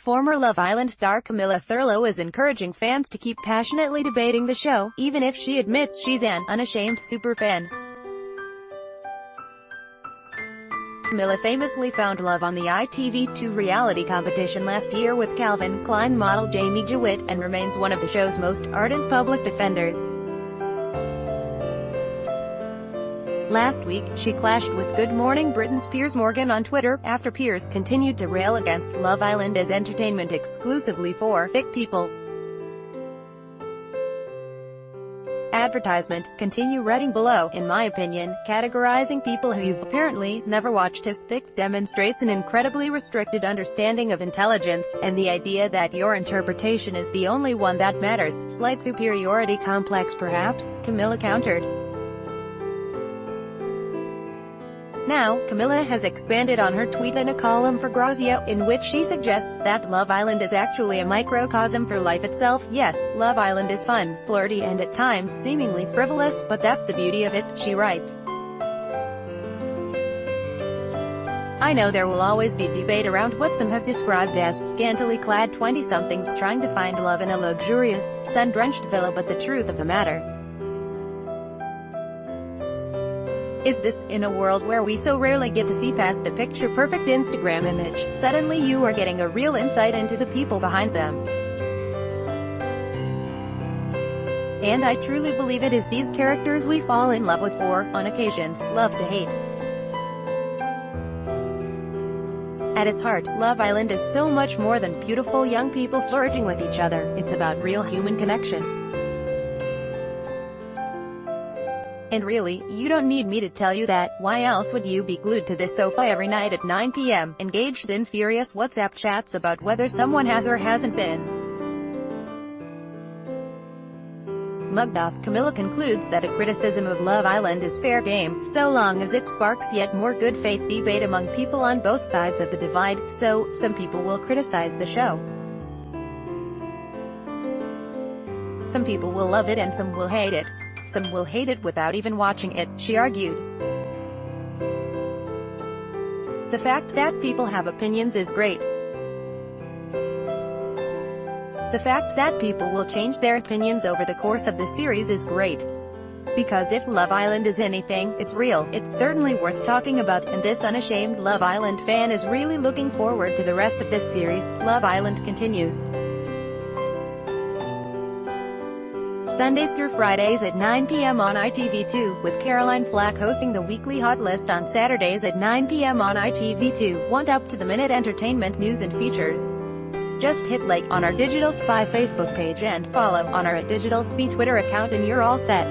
Former Love Island star Camilla Thurlow is encouraging fans to keep passionately debating the show, even if she admits she's an unashamed superfan. Camilla famously found love on the ITV2 reality competition last year with Calvin Klein model Jamie Jewett, and remains one of the show's most ardent public defenders. Last week, she clashed with Good Morning Britain's Piers Morgan on Twitter, after Piers continued to rail against Love Island as entertainment exclusively for thick people. Advertisement. Continue reading below. In my opinion, categorizing people who've apparently never watched as thick demonstrates an incredibly restricted understanding of intelligence, and the idea that your interpretation is the only one that matters. Slight superiority complex perhaps, Camilla countered. Now, Camilla has expanded on her tweet in a column for Grazia, in which she suggests that Love Island is actually a microcosm for life itself. Yes, Love Island is fun, flirty and at times seemingly frivolous, but that's the beauty of it, she writes. I know there will always be debate around what some have described as scantily clad 20-somethings trying to find love in a luxurious, sun-drenched villa, but the truth of the matter is this: in a world where we so rarely get to see past the picture-perfect Instagram image, suddenly you are getting a real insight into the people behind them. And I truly believe it is these characters we fall in love with, or, on occasions, love to hate. At its heart, Love Island is so much more than beautiful young people flirting with each other. It's about real human connection. And really, you don't need me to tell you that. Why else would you be glued to this sofa every night at 9 p.m., engaged in furious WhatsApp chats about whether someone has or hasn't been mugged off? Camilla concludes that a criticism of Love Island is fair game, so long as it sparks yet more good faith debate among people on both sides of the divide. So, some people will criticize the show. Some people will love it and some will hate it. Some will hate it without even watching it, she argued. The fact that people have opinions is great. The fact that people will change their opinions over the course of the series is great. Because if Love Island is anything, it's real. It's certainly worth talking about, and this unashamed Love Island fan is really looking forward to the rest of this series. Love Island continues Sundays through Fridays at 9 p.m. on ITV2, with Caroline Flack hosting the weekly Hot List on Saturdays at 9 p.m. on ITV2. Want up-to-the-minute entertainment news and features? Just hit like on our Digital Spy Facebook page and follow on our @Digital Spy Twitter account and you're all set.